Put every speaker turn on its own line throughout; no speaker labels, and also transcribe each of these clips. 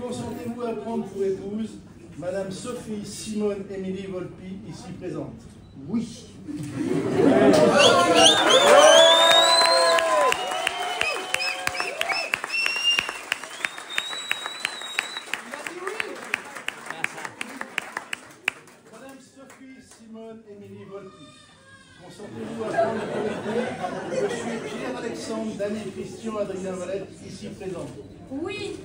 Consentez-vous à prendre pour épouse Madame Sophie Simone Émilie Volpi, ici présente?
Oui.
Madame Sophie Simone Émilie Volpi, consentez-vous à prendre pour épouse Monsieur Pierre-Alexandre Daniel Christian Adrien Valette, ici présent?
Oui.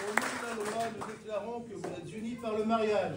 Au nom de la loi, nous déclarons que vous êtes unis par le mariage.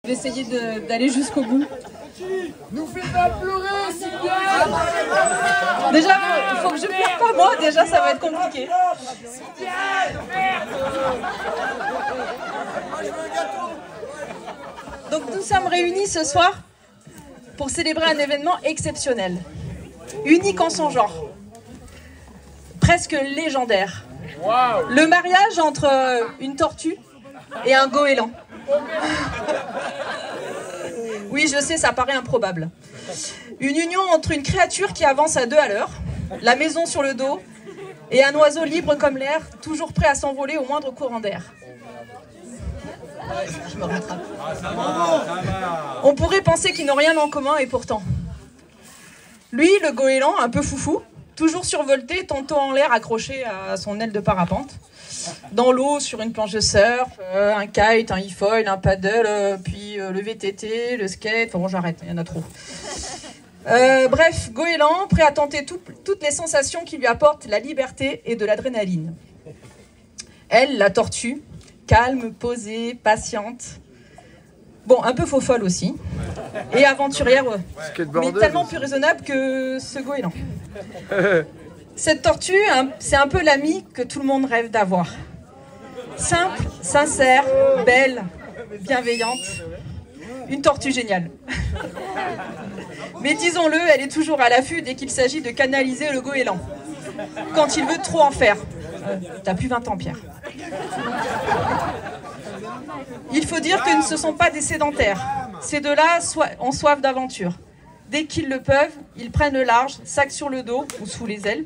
Je vais essayer d'aller jusqu'au bout.
Nous fais pas pleurer, Sylvia.
Déjà, il faut que je pleure pas moi, déjà ça va être compliqué. Donc nous sommes réunis ce soir pour célébrer un événement exceptionnel, unique en son genre, presque légendaire. Le mariage entre une tortue et un goéland. Oui, je sais, ça paraît improbable. Une union entre une créature qui avance à 2 à l'heure, la maison sur le dos, et un oiseau libre comme l'air, toujours prêt à s'envoler au moindre courant d'air. Je me rattrape. On pourrait penser qu'ils n'ont rien en commun, et pourtant. Lui, le goéland, un peu foufou, toujours survolté, tantôt en l'air accroché à son aile de parapente. Dans l'eau, sur une planche de surf, un kite, un e-foil, un paddle, puis le VTT, le skate, enfin bon j'arrête, il y en a trop. Bref, goéland, prêt à tenter toutes les sensations qui lui apportent la liberté et de l'adrénaline. Elle, la tortue, calme, posée, patiente, bon, un peu faux-folle aussi, et aventurière, mais tellement plus raisonnable que ce goéland. Cette tortue, c'est un peu l'amie que tout le monde rêve d'avoir. Simple, sincère, belle, bienveillante. Une tortue géniale. Mais disons-le, elle est toujours à l'affût dès qu'il s'agit de canaliser le goéland. Quand il veut trop en faire. T'as plus 20 ans, Pierre. Il faut dire que ce ne sont pas des sédentaires. Ces deux-là ont soif d'aventure. Dès qu'ils le peuvent, ils prennent le large, sac sur le dos ou sous les ailes,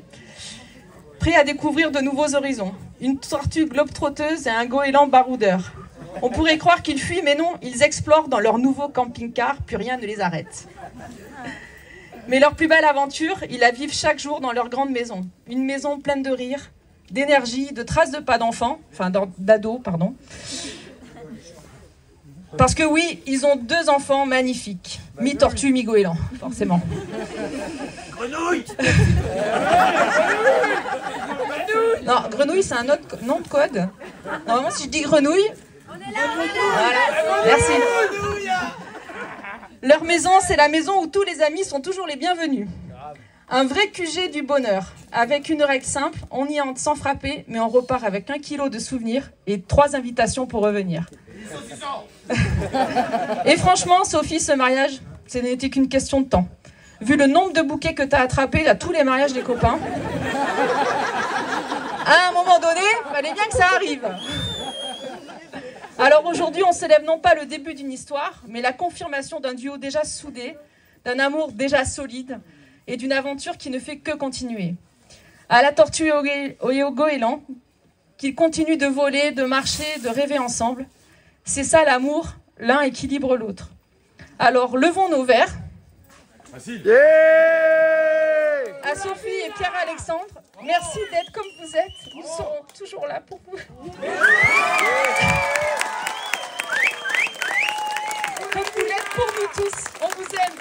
prêts à découvrir de nouveaux horizons. Une tortue globe-trotteuse et un goéland baroudeur. On pourrait croire qu'ils fuient, mais non, ils explorent dans leur nouveau camping-car, plus rien ne les arrête. Mais leur plus belle aventure, ils la vivent chaque jour dans leur grande maison. Une maison pleine de rire, d'énergie, de traces de pas d'enfants, enfin d'ados, pardon. Parce que oui, ils ont 2 enfants magnifiques. Mi-tortue, mi-goéland, forcément.
Grenouille.
Non, grenouille, c'est un autre nom de code. Normalement, si je dis grenouille... Voilà, merci. Leur maison, c'est la maison où tous les amis sont toujours les bienvenus. Un vrai QG du bonheur. Avec une règle simple, on y entre sans frapper, mais on repart avec 1 kilo de souvenirs et 3 invitations pour revenir. Et franchement, Sophie, ce mariage, ce n'était qu'une question de temps. Vu le nombre de bouquets que tu as attrapés à tous les mariages des copains, à un moment donné, il fallait bien que ça arrive. Alors aujourd'hui, on célèbre non pas le début d'une histoire, mais la confirmation d'un duo déjà soudé, d'un amour déjà solide et d'une aventure qui ne fait que continuer. À la tortue et au goéland, qu'ils continuent de voler, de marcher, de rêver ensemble. C'est ça l'amour, l'un équilibre l'autre. Alors levons nos verres. À Sophie et Pierre-Alexandre, merci d'être comme vous êtes. Nous serons toujours là pour vous. Comme vous l'êtes pour nous tous. On vous aime.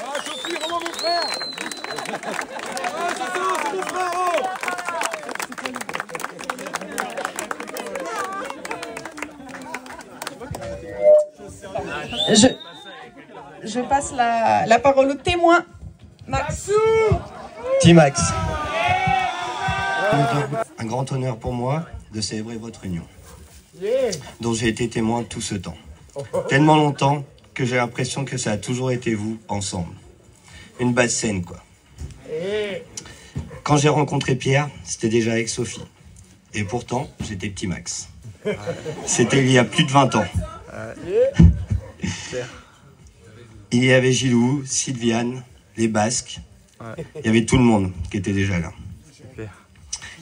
Ah, Sophie, Romain, mon frère. Ah, c'est mon frère.
Je passe la parole au témoin, Max.
T-Max. Un grand honneur pour moi de célébrer votre union, dont j'ai été témoin tout ce temps. Tellement longtemps que j'ai l'impression que ça a toujours été vous, ensemble. Une belle scène, quoi. Quand j'ai rencontré Pierre, c'était déjà avec Sophie. Et pourtant, j'étais petit Max. C'était il y a plus de 20 ans. Il y avait Gilou, Sylviane, les Basques. Il y avait tout le monde qui était déjà là.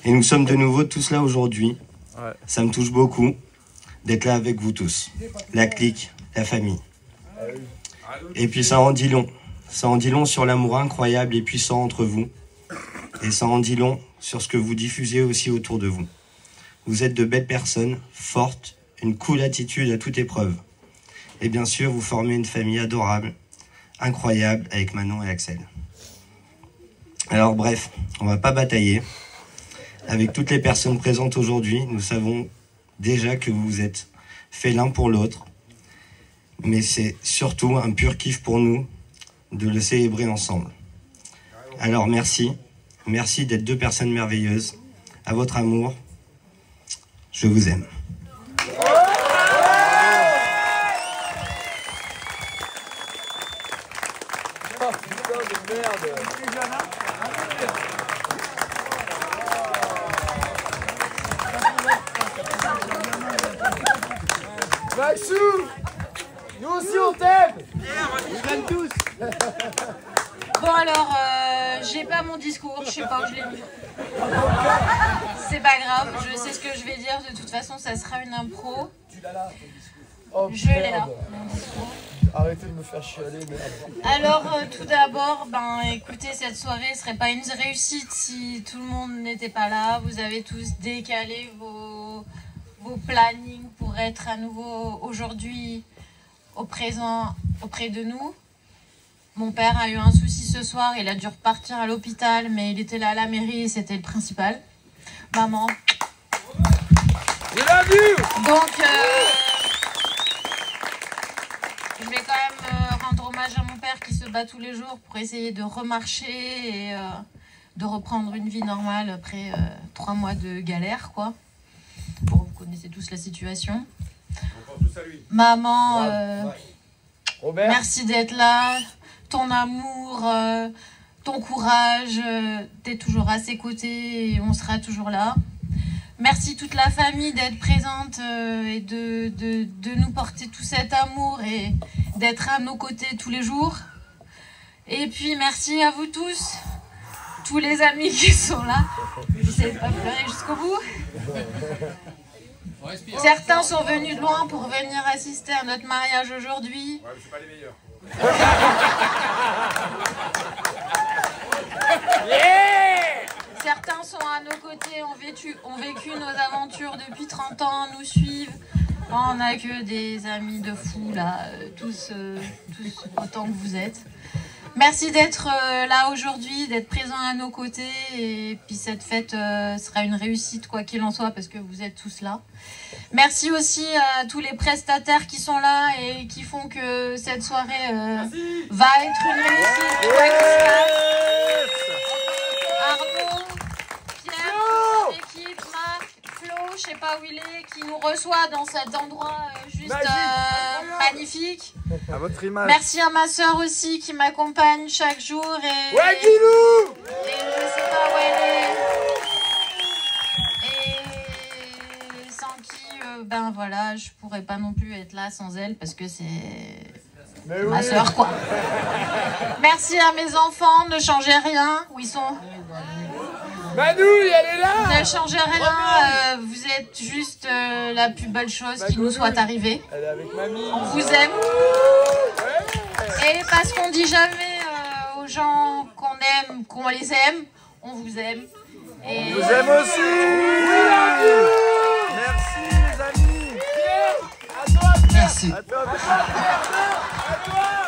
Et nous sommes de nouveau tous là aujourd'hui. Ça me touche beaucoup d'être là avec vous tous. La clique, la famille. Et puis ça en dit long. Ça en dit long sur l'amour incroyable et puissant entre vous. Et ça en dit long sur ce que vous diffusez aussi autour de vous. Vous êtes de belles personnes, fortes, une cool attitude à toute épreuve. Et bien sûr, vous formez une famille adorable, incroyable, avec Manon et Axel. Alors bref, on va pas batailler. avec toutes les personnes présentes aujourd'hui, nous savons déjà que vous vous êtes fait l'un pour l'autre. Mais c'est surtout un pur kiff pour nous de le célébrer ensemble. Alors merci. Merci d'être deux personnes merveilleuses. À votre amour, je vous aime.
Maxou, nous aussi on t'aime. Ils t'aiment tous.
Bon alors, j'ai pas mon discours, je sais pas où je l'ai mis. C'est pas grave, je sais ce que je vais dire, de toute façon ça sera une impro. Je l'ai là, mon discours.
Arrêtez de me faire chialer, merde.
Alors tout d'abord, écoutez, cette soirée serait pas une réussite si tout le monde n'était pas là. Vous avez tous décalé vos plannings pour être à nouveau aujourd'hui au présent auprès de nous. Mon père a eu un souci ce soir, il a dû repartir à l'hôpital, mais il était là à la mairie et c'était le principal. Maman. Donc, je vais quand même rendre hommage à mon père qui se bat tous les jours pour essayer de remarcher et de reprendre une vie normale après 3 mois de galère, quoi. Bon, vous connaissez tous la situation.
On pense tous à lui.
Maman,
Robert.
Merci d'être là. Ton amour, ton courage, t'es toujours à ses côtés et on sera toujours là. Merci toute la famille d'être présente et de nous porter tout cet amour et d'être à nos côtés tous les jours. Et puis merci à vous tous, tous les amis qui sont là. J'essaie de pas pleurer jusqu'au bout. Certains sont venus de loin pour venir assister à notre mariage aujourd'hui.
Ouais, mais c'est pas les meilleurs.
Certains sont à nos côtés, ont vécu nos aventures depuis 30 ans, nous suivent. On n'a que des amis de fous là, tous autant que vous êtes. Merci d'être là aujourd'hui, d'être présent à nos côtés. Et puis cette fête sera une réussite quoi qu'il en soit parce que vous êtes tous là. Merci aussi à tous les prestataires qui sont là et qui font que cette soirée va être une réussite. Quoi qu'il se passe. Arnaud, Pierre, son équipe, Marc, Flo, je sais pas où il est, qui nous reçoit dans cet endroit juste magnifique.
À votre image.
Merci à ma soeur aussi qui m'accompagne chaque jour et...
Ouais, Guilou!
Et je sais pas où elle est. Et sans qui, voilà, je pourrais pas non plus être là sans elle parce que c'est ma soeur quoi. Merci à mes enfants, ne changez rien. Où ils sont?
Manouille, elle est là!
Ne changez rien, vous êtes juste la plus belle chose qui nous soit arrivée.
Elle est avec mamie.
On vous aime. Et parce qu'on dit jamais aux gens qu'on aime, qu'on les aime, on vous aime. Et...
On vous aime aussi! Merci les amis!
Merci.
À toi, à toi!